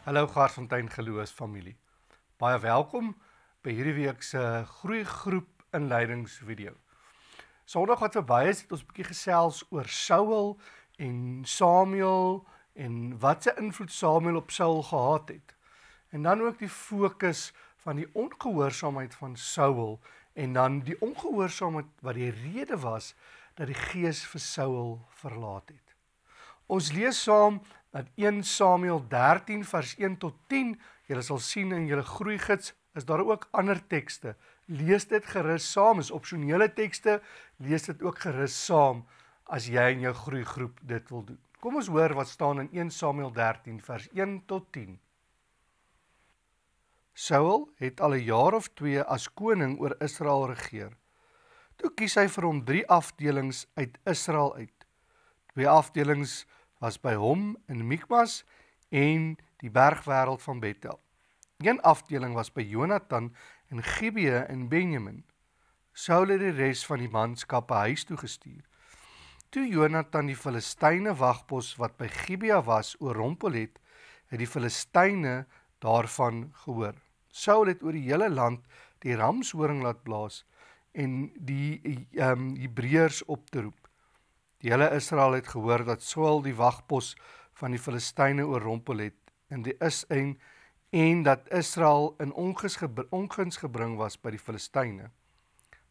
Hallo Garsfontein Geloos familie. Baie welkom by hierdie week se groeigroep inleidingsvideo. Sondag wat verby is, het ons 'n bietjie gesels oor Saul en Samuel en wat se invloed Samuel op Saul gehad het. En dan ook die fokus van die ongehoorsaamheid van Saul en dan die ongehoorsaamheid wat die rede was dat die gees vir Saul verlaat het. Ons lees saam dat 1 Samuel 13 vers 1 tot 10, julle sal sien in julle groeigids, is daar ook ander tekste. Lees dit gerus saam, is opsionele tekste, lees dit ook gerus saam, as jy in jou groeigroep dit wil doen. Kom ons hoor wat staan in 1 Samuel 13 vers 1 tot 10. Saul het al 'n jaar of 2 as koning oor Israel regeer. Toe kies hy vir hom 3 afdelings uit Israel uit. 2 afdelings was by hom in Mikmas en die bergwêreld van Bethel. 1 afdeling was by Jonathan in Gibea in Benjamin. Saul het die res van die manskappe huis toe gestuur. Toe Jonathan die Filistyne wagpos wat by Gibea was oorrompel het, het die Filistyne daarvan gehoor. Saul het oor die hele land die ramshoring laat blaas en die Hebreërs op te roep. Die hele Israel het gehoor dat Saul die wagpos van die Filistyne oorrompel het en dat Israel in onguns gebring was by die Filistyne.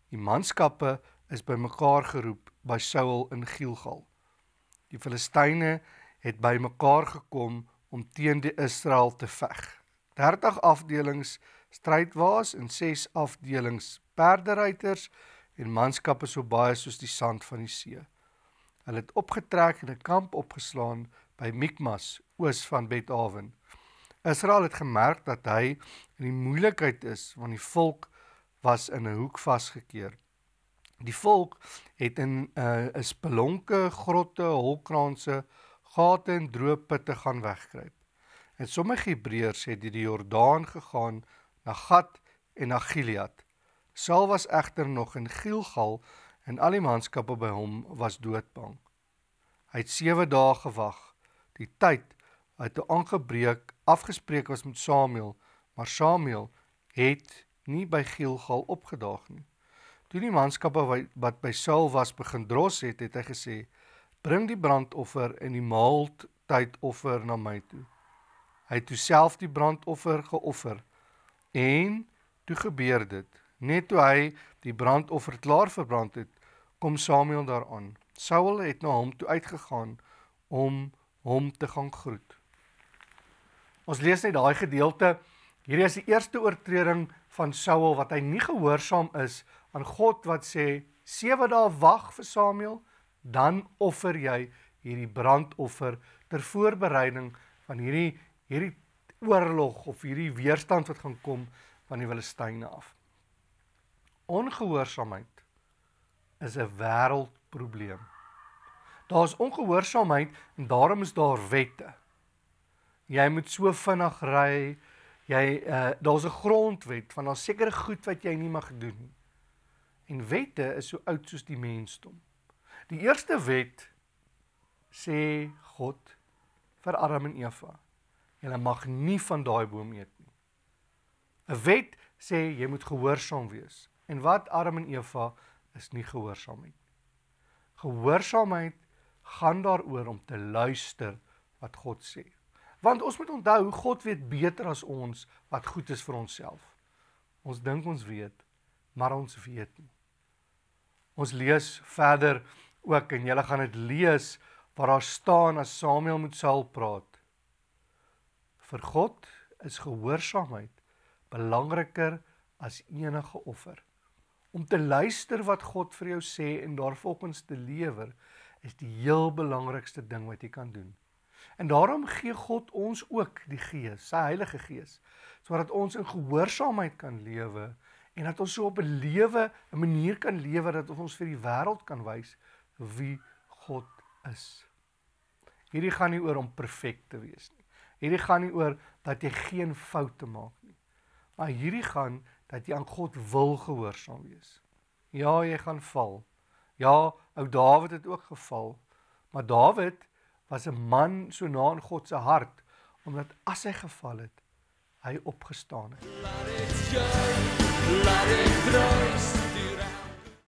Die manskappe is by mekaar geroep by Saul in Gilgal. Die Filistyne het by mekaar gekom om teen die Israel te veg. 30 afdelings strydwaas en 6 afdelings perderuiters en manskappe so baie soos die sand van die see. Hulle het opgetrek en 'n kamp opgeslaan by Mikmas, oos van Bet-Aven. Israel het gemerk dat hy in die moeilikheid is, want die volk was in 'n hoek vasgekeer. Die volk het in spelonke, grotte, holkraanse, gate en droë putte gaan wegkruip. En sommige Hebreërs het die Jordaan gegaan na Gat en na Gilead. Saul was egter nog in Gilgal en al die manskappe by hom was doodbang. Hy het 7 dae gewag, die tyd het aangebreek, afgespreek was met Samuel, maar Samuel het nie by Gilgal opgedaag nie. Toe die manskappe wat by Saul was begin dros het, het hy gesê, bring die brandoffer en die maaltydoffer na my toe. Hy het toe self die brandoffer geoffer, en toe gebeur dit. Net toe hy die brandoffer klaar verbrand het, kom Samuel daaraan. Saul het na hom toe uitgegaan om hom te gaan groet. Ons lees net daai gedeelte. Hierdie is die eerste oortreding van Saul wat hy nie gehoorsaam is aan God wat sê 7 dae wag vir Samuel, dan offer jy hierdie brandoffer ter voorbereiding van hierdie oorlog of hierdie weerstand wat gaan kom van die Filistyne af. Ongehoorsaamheid is 'n wêreldprobleem. Daar is ongehoorsaamheid en daarom is daar wette. Jy moet so vinnig ry, daar's 'n grondwet van daar sekere goed wat jy nie mag doen nie. En wette is so oud soos die mensdom. Die eerste wet sê God vir Adam en Eva, julle mag nie van daai boom eet nie. 'n Wet sê jy moet gehoorsaam wees. En wat Adam en Eva is nie gehoorsaamheid. Gehoorsaamheid gaan daaroor om te luister wat God sê. Want ons moet onthou, God weet beter as ons wat goed is vir onsself. Ons dink ons weet, maar ons weet nie. Ons lees verder ook, en julle gaan dit lees, waar daar staan as Samuel met Saul praat. Vir God is gehoorsaamheid belangriker as enige offer. Om te luister wat God vir jou sê en daarvolgens te lewer, is die heel belangrikste ding wat jy kan doen. En daarom gee God ons ook die Gees, sy Heilige Gees, sodat ons in gehoorsaamheid kan lewe, en dat ons so op 'n manier kan lewe, dat ons vir die wêreld kan wys wie God is. Hierdie gaan nie oor om perfek te wees nie. Hierdie gaan nie oor dat jy geen foute maak nie. Maar hierdie gaan dat jy aan God wil gehoorsaam wees. Ja, jy gaan val. Ja, ou Dawid het ook geval. Maar Dawid was 'n man so na in God se hart, omdat as hy geval het, hy opgestaan het. Laat dit jou